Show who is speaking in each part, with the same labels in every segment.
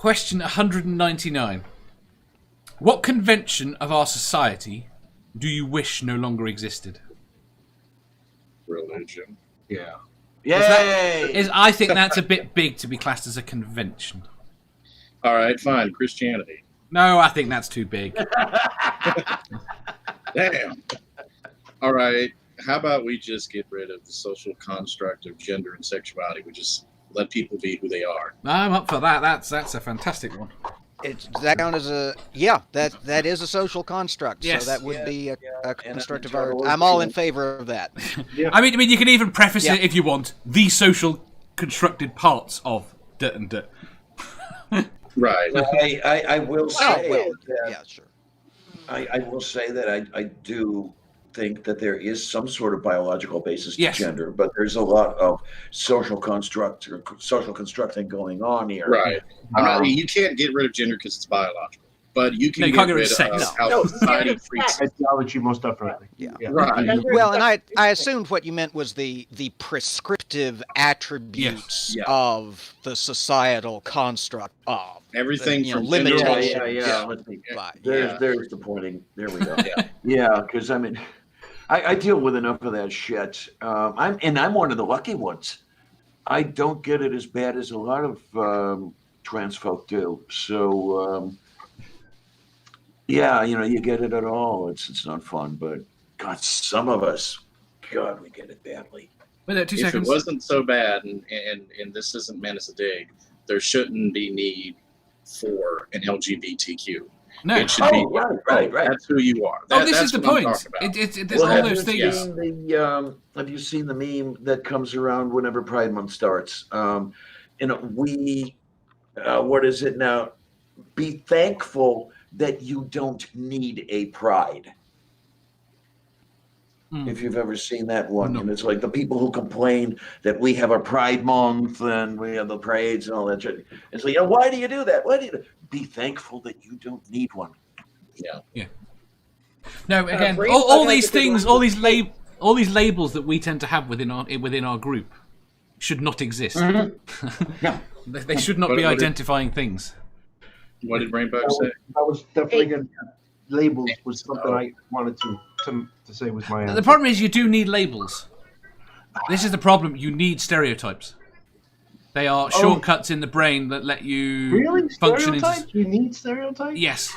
Speaker 1: Question 199. What convention of our society do you wish no longer existed?
Speaker 2: Religion.
Speaker 3: Yeah.
Speaker 1: I think that's a bit big to be classed as a convention.
Speaker 2: All right, fine. Christianity.
Speaker 1: No, I think that's too big.
Speaker 2: Damn. All right. How about we just get rid of the social construct of gender and sexuality? We just let people be who they are.
Speaker 1: I'm up for that. That's a fantastic one.
Speaker 4: Does that count as that is a social construct.
Speaker 1: Yes.
Speaker 4: So that would be a construct of our. I'm all in favor of that.
Speaker 1: Yeah. I mean, you can even preface it if you want. The social constructed parts of dirt and dirt.
Speaker 2: Right.
Speaker 3: Well, I will say
Speaker 4: yeah, sure.
Speaker 3: I will say that I do think that there is some sort of biological basis to gender, but there's a lot of social constructing going on here.
Speaker 2: Right. You can't get rid of gender because it's biological, but you can get rid of how society treats
Speaker 5: ideology, most definitely.
Speaker 4: Yeah.
Speaker 2: Right.
Speaker 4: Well, and I assumed what you meant was the prescriptive attributes of the societal construct of
Speaker 2: everything from
Speaker 4: limitation.
Speaker 3: There's the pointing. There we go. Yeah, because I mean, I deal with enough of that shit. I'm one of the lucky ones. I don't get it as bad as a lot of trans folk do. So, you get it at all. It's not fun, but God, some of us, God, we get it badly.
Speaker 1: Wait, 2 seconds.
Speaker 2: If it wasn't so bad, and this isn't meant as a dig, there shouldn't be need for an LGBTQ.
Speaker 1: No.
Speaker 2: It should be
Speaker 3: right.
Speaker 2: That's who you are.
Speaker 1: This is the point. There's all those things.
Speaker 3: Have you seen the meme that comes around whenever Pride Month starts? What is it now? Be thankful that you don't need a pride. If you've ever seen that one, and it's like the people who complain that we have a Pride Month and we have the parades and all that shit. It's like, why do you do that? Be thankful that you don't need one.
Speaker 1: Yeah. No, again, all these things, all these labels that we tend to have within our group should not exist.
Speaker 3: No,
Speaker 1: they should not be identifying things.
Speaker 2: What did Rainbow say?
Speaker 5: I was definitely going to labels was something I wanted to say was my answer.
Speaker 1: The problem is you do need labels. This is the problem. You need stereotypes. They are shortcuts in the brain that let you function.
Speaker 5: Stereotypes? You need stereotypes?
Speaker 1: Yes.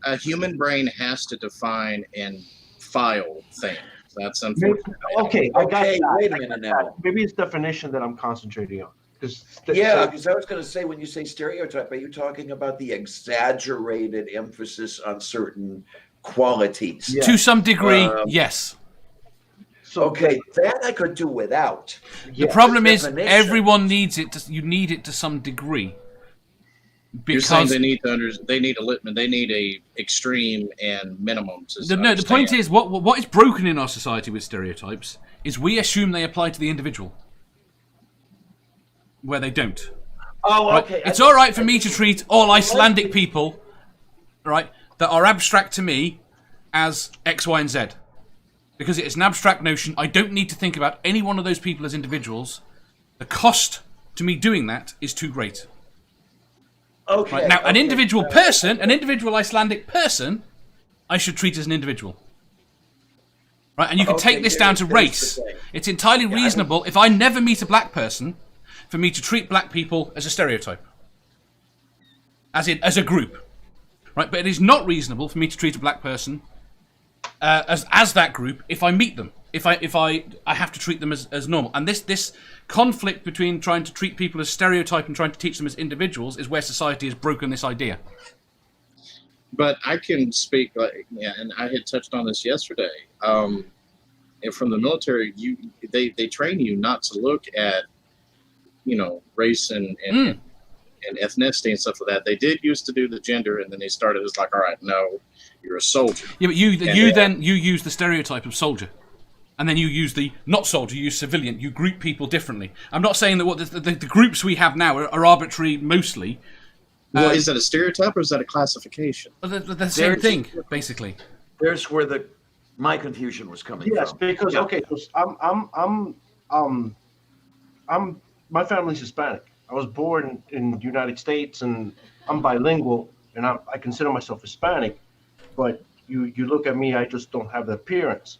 Speaker 2: A human brain has to define and file things. That's unfortunate.
Speaker 5: Okay, I got that.
Speaker 3: Wait a minute now.
Speaker 5: Maybe it's definition that I'm concentrating on.
Speaker 3: Because I was going to say, when you say stereotype, are you talking about the exaggerated emphasis on certain qualities?
Speaker 1: To some degree, yes.
Speaker 3: So, that I could do without.
Speaker 1: The problem is everyone needs it. You need it to some degree.
Speaker 2: You're saying they need a extreme and minimum to
Speaker 1: no, the point is what is broken in our society with stereotypes is we assume they apply to the individual, where they don't.
Speaker 3: Okay.
Speaker 1: It's all right for me to treat all Icelandic people, right, that are abstract to me as X, Y, and Z. Because it is an abstract notion. I don't need to think about any one of those people as individuals. The cost to me doing that is too great.
Speaker 3: Okay.
Speaker 1: Right? Now, an individual person, an individual Icelandic person, I should treat as an individual. Right? And you can take this down to race. It's entirely reasonable, if I never meet a black person, for me to treat black people as a stereotype. As a group. Right? But it is not reasonable for me to treat a black person as that group if I meet them. If I have to treat them as normal. And this conflict between trying to treat people as stereotype and trying to teach them as individuals is where society has broken this idea.
Speaker 2: But I can speak, and I had touched on this yesterday. And from the military, they train you not to look at, race and ethnicity and stuff like that. They did used to do the gender, and then they started as like, all right, no, you're a soldier. Yeah, but you
Speaker 1: use the stereotype of soldier. And then you use the not soldier, you use civilian. You group people differently. I'm not saying that what the groups we have now are arbitrary mostly.
Speaker 2: Well, is that a stereotype or is that a classification?
Speaker 1: The same thing, basically.
Speaker 3: There's where my confusion was coming from.
Speaker 5: Yes, because so my family's Hispanic. I was born in the United States, and I'm bilingual, and I consider myself Hispanic. But you look at me, I just don't have the appearance.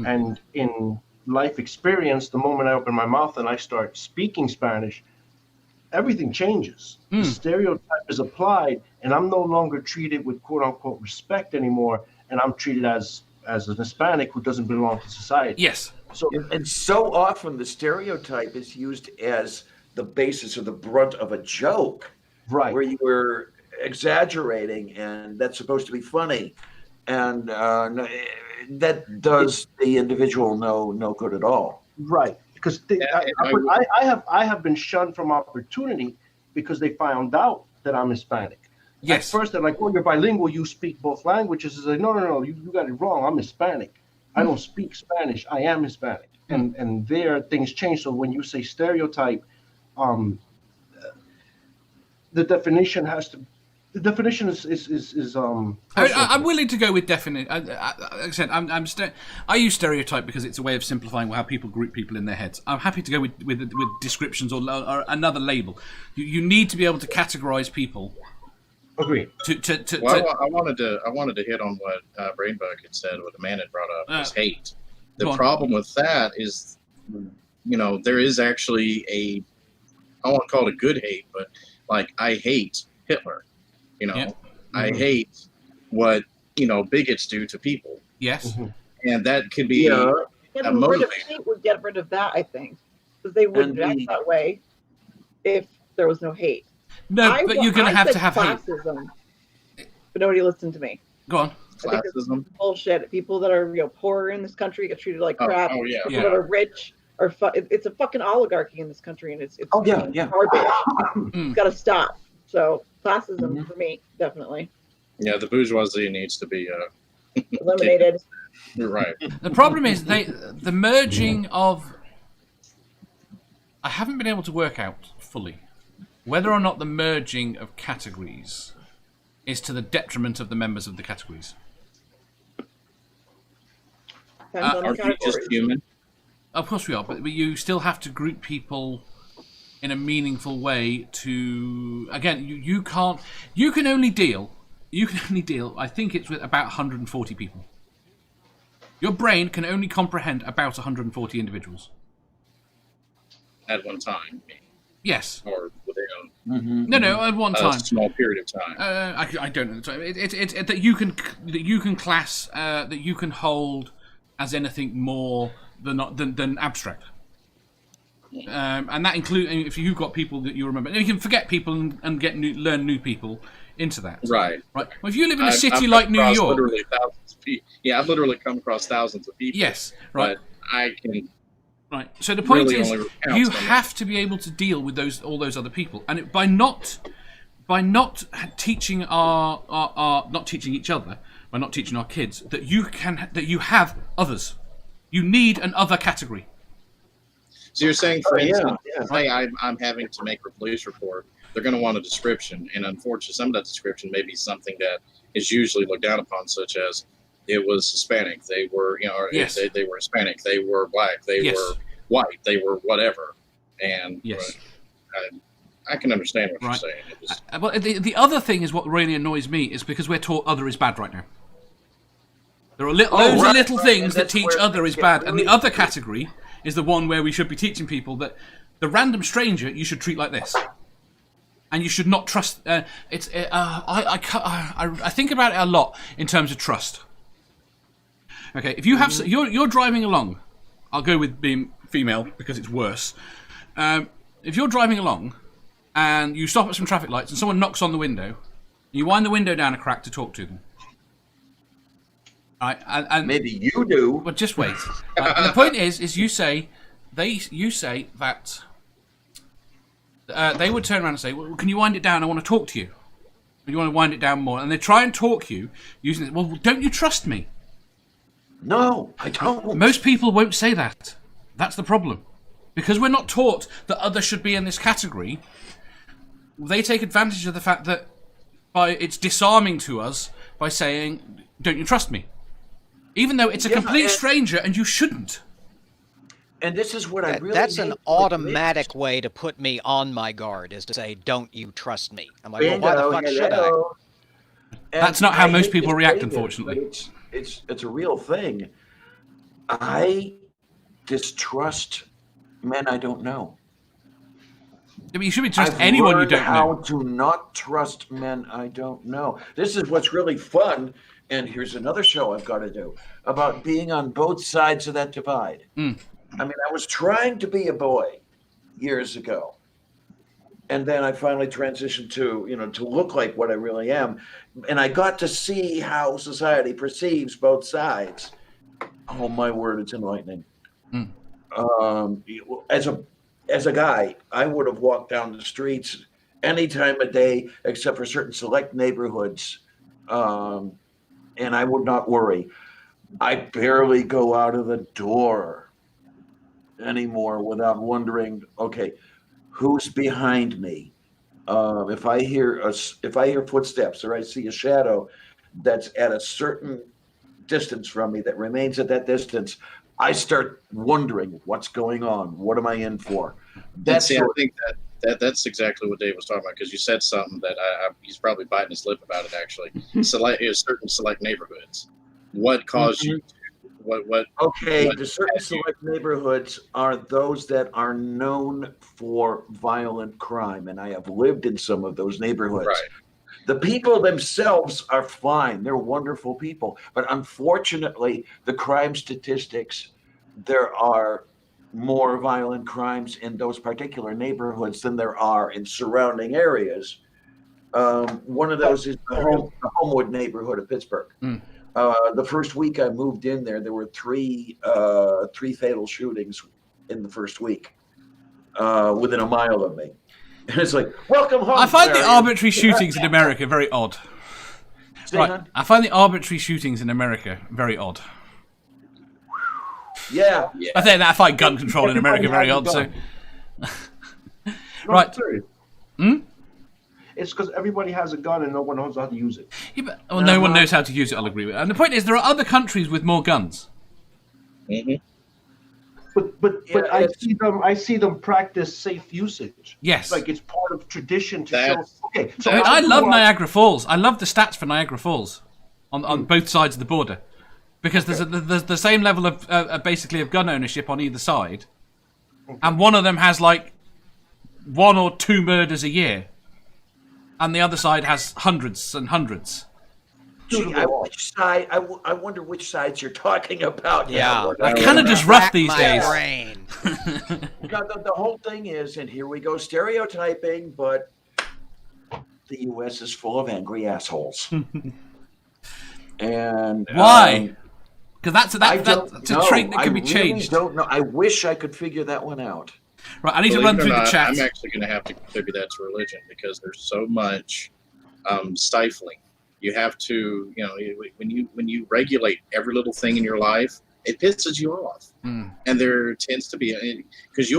Speaker 5: And in life experience, the moment I open my mouth and I start speaking Spanish, everything changes. The stereotype is applied, and I'm no longer treated with quote unquote respect anymore, and I'm treated as an Hispanic who doesn't belong to society.
Speaker 1: Yes.
Speaker 3: So and so often the stereotype is used as the basis or the brunt of a joke,
Speaker 5: Right.
Speaker 3: where you were exaggerating, and that's supposed to be funny, and that does the individual no good at all.
Speaker 5: Right, because I have been shunned from opportunity because they found out that I'm Hispanic.
Speaker 1: Yes.
Speaker 5: At first, they're like, "Oh, you're bilingual. You speak both languages." It's like, no, you got it wrong. I'm Hispanic. I don't speak Spanish. I am Hispanic, and there things change. So when you say stereotype, the definition has to. The definition is
Speaker 1: I'm willing to go with definite. Like I said, I use stereotype because it's a way of simplifying how people group people in their heads. I'm happy to go with descriptions or another label. You need to be able to categorize people.
Speaker 5: Agreed.
Speaker 2: I wanted to hit on what Brainbug had said, what the man had brought up, was hate. The problem with that is, there is actually I won't call it a good hate, but like I hate Hitler. I hate what bigots do to people.
Speaker 1: Yes,
Speaker 2: and that could be
Speaker 6: a motivator. Hate would get rid of that, I think, because they wouldn't act that way if there was no hate.
Speaker 1: No, but you're going to have
Speaker 6: classism, hate. But nobody listened to me.
Speaker 1: Go on.
Speaker 2: Classism.
Speaker 6: Bullshit. People that are poorer in this country get treated like crap.
Speaker 2: Oh yeah.
Speaker 6: People that are rich are it's a fucking oligarchy in this country, and it's garbage. It's got to stop. So classism for me, definitely.
Speaker 2: Yeah, the bourgeoisie needs to be
Speaker 6: eliminated.
Speaker 2: You're right.
Speaker 1: The problem is the merging of. I haven't been able to work out fully whether or not the merging of categories is to the detriment of the members of the categories.
Speaker 2: Are we just human?
Speaker 1: Of course we are, but you still have to group people in a meaningful way to, again, you can only deal, I think it's with about 140 people. Your brain can only comprehend about 140 individuals.
Speaker 2: At one time.
Speaker 1: Yes.
Speaker 2: Or within
Speaker 1: No, at one time.
Speaker 2: A small period of time.
Speaker 1: I don't know. It's that you can class, that you can hold as anything more than abstract. And that includes, if you've got people that you remember, you can forget people and learn new people into that.
Speaker 2: Right.
Speaker 1: Well, if you live in a city like New York,
Speaker 2: literally thousands of people. Yeah, I've literally come across thousands of people.
Speaker 1: Yes, right.
Speaker 2: But I can.
Speaker 1: Right. So the point
Speaker 2: really
Speaker 1: is, you have to be able to deal with all those other people, and by not teaching not teaching each other, by not teaching our kids that you have others. You need an other category.
Speaker 2: So you're saying, for instance, say I'm having to make a police report, they're going to want a description, and unfortunately, some of that description may be something that is usually looked down upon, such as it was Hispanic, they were, or they were Hispanic, they were black, they were white, they were whatever, and I can understand what you're saying.
Speaker 1: Well, the other thing is what really annoys me is because we're taught other is bad right now. There are loads of little things that teach other is bad, and the other category is the one where we should be teaching people that the random stranger you should treat like this, and you should not trust. I think about it a lot in terms of trust. Okay, if you have you're driving along, I'll go with being female because it's worse. If you're driving along and you stop at some traffic lights and someone knocks on the window, you wind the window down a crack to talk to them. Right, and
Speaker 3: maybe you do.
Speaker 1: But just wait. Right, and the point is you say that they would turn around and say, "Well, can you wind it down? I want to talk to you. You want to wind it down more?" And they try and talk you using it. Well, don't you trust me?
Speaker 3: No, I don't.
Speaker 1: Most people won't say that. That's the problem, because we're not taught that others should be in this category. They take advantage of the fact that it's disarming to us by saying, "Don't you trust me?" Even though it's a complete stranger and you shouldn't.
Speaker 3: And this is what I really
Speaker 4: That's an
Speaker 3: hate
Speaker 4: automatic way to put me on my guard, is to say, don't you trust me? I'm like, well, why the fuck should I?
Speaker 1: That's not how most people react, unfortunately.
Speaker 3: It's a real thing. I distrust men I don't know.
Speaker 1: I mean, you shouldn't trust anyone you don't know.
Speaker 3: How to not trust men I don't know. This is what's really fun. And here's another show I've got to do about being on both sides of that divide. I mean, I was trying to be a boy years ago. And then I finally transitioned to look like what I really am. And I got to see how society perceives both sides. Oh, my word, it's enlightening. As a guy, I would have walked down the streets any time of day except for certain select neighborhoods. And I would not worry. I barely go out of the door anymore without wondering, okay, who's behind me? If I hear footsteps or I see a shadow that's at a certain distance from me that remains at that distance, I start wondering what's going on. What am I in for?
Speaker 2: I think that's exactly what Dave was talking about, because you said something that he's probably biting his lip about it. Actually, certain select neighborhoods. What caused you?
Speaker 3: The certain select neighborhoods are those that are known for violent crime, and I have lived in some of those neighborhoods.
Speaker 2: Right.
Speaker 3: The people themselves are fine. They're wonderful people. But unfortunately, the crime statistics, there are more violent crimes in those particular neighborhoods than there are in surrounding areas. One of those is the Homewood neighborhood of Pittsburgh. The first week I moved in there were three fatal shootings in the first week within a mile of me. And it's like, welcome home.
Speaker 1: I find the arbitrary shootings in America very odd. Right. I find the arbitrary shootings in America very odd.
Speaker 3: Yeah.
Speaker 1: I find gun control in America very odd. So, right.
Speaker 5: It's because everybody has a gun and no one knows how to use it.
Speaker 1: Yeah, but, no one knows how to use it. I'll agree with it. And the point is, there are other countries with more guns.
Speaker 5: But I see them practice safe usage.
Speaker 1: Yes,
Speaker 5: like it's part of tradition to show. Okay, so
Speaker 1: I love Niagara Falls. I love the stats for Niagara Falls on both sides of the border, because there's the same level of basically of gun ownership on either side, and one of them has like 1 or 2 murders a year, and the other side has hundreds and hundreds.
Speaker 3: Gee, I wonder which sides you're talking about.
Speaker 4: Yeah,
Speaker 1: Canada's rough these days.
Speaker 3: The whole thing is, and here we go stereotyping, but the U.S. is full of angry assholes. And
Speaker 1: why? Because that's a trait that can be changed.
Speaker 3: I don't know. I wish I could figure that one out.
Speaker 1: Right, I need to run through the chat.
Speaker 2: I'm actually going to have to contribute that to religion, because there's so much stifling. You have to, when you regulate every little thing in your life, it pisses you off. And there tends to be, because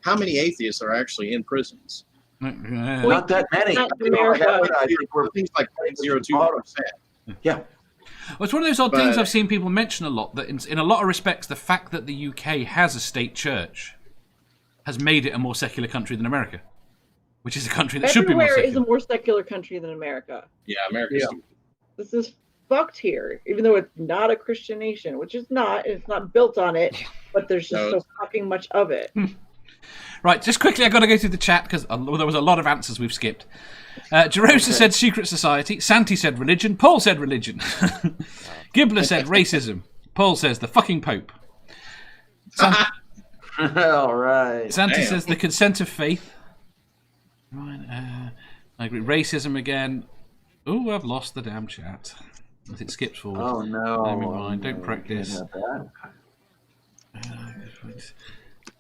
Speaker 2: how many atheists are actually in prisons?
Speaker 3: Not that many.
Speaker 6: Not America.
Speaker 2: I think we're things like 0.02%.
Speaker 3: Yeah.
Speaker 1: Well, it's one of those odd things I've seen people mention a lot, that in a lot of respects, the fact that the UK has a state church has made it a more secular country than America, which is a country that should be more secular.
Speaker 6: Everywhere is a more secular country than America.
Speaker 2: Yeah, America. Yeah.
Speaker 6: This is fucked here, even though it's not a Christian nation, which is not. It's not built on it, but there's just so fucking much of it.
Speaker 1: Right, just quickly, I've got to go through the chat, because there was a lot of answers we've skipped. Jerosa said secret society. Santi said religion. Paul said religion. Gibbler said racism. Paul says the fucking Pope.
Speaker 3: All right.
Speaker 1: Santi says the consent of faith. Right, I agree. Racism again. Oh, I've lost the damn chat. It skips forward.
Speaker 3: Oh no!
Speaker 1: Never mind. Don't practice.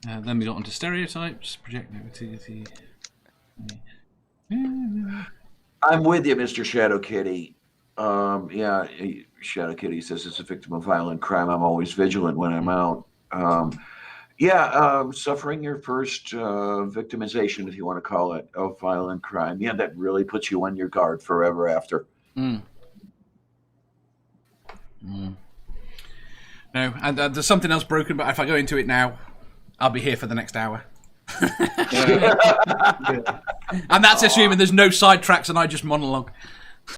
Speaker 1: Then we got onto stereotypes. Project negativity.
Speaker 3: I'm with you, Mr. Shadow Kitty. Shadow Kitty says it's a victim of violent crime. I'm always vigilant when I'm out. Suffering your first victimization, if you want to call it, of violent crime. Yeah, that really puts you on your guard forever after.
Speaker 1: No, and there's something else broken, but if I go into it now, I'll be here for the next hour. And that's assuming there's no sidetracks and I just monologue.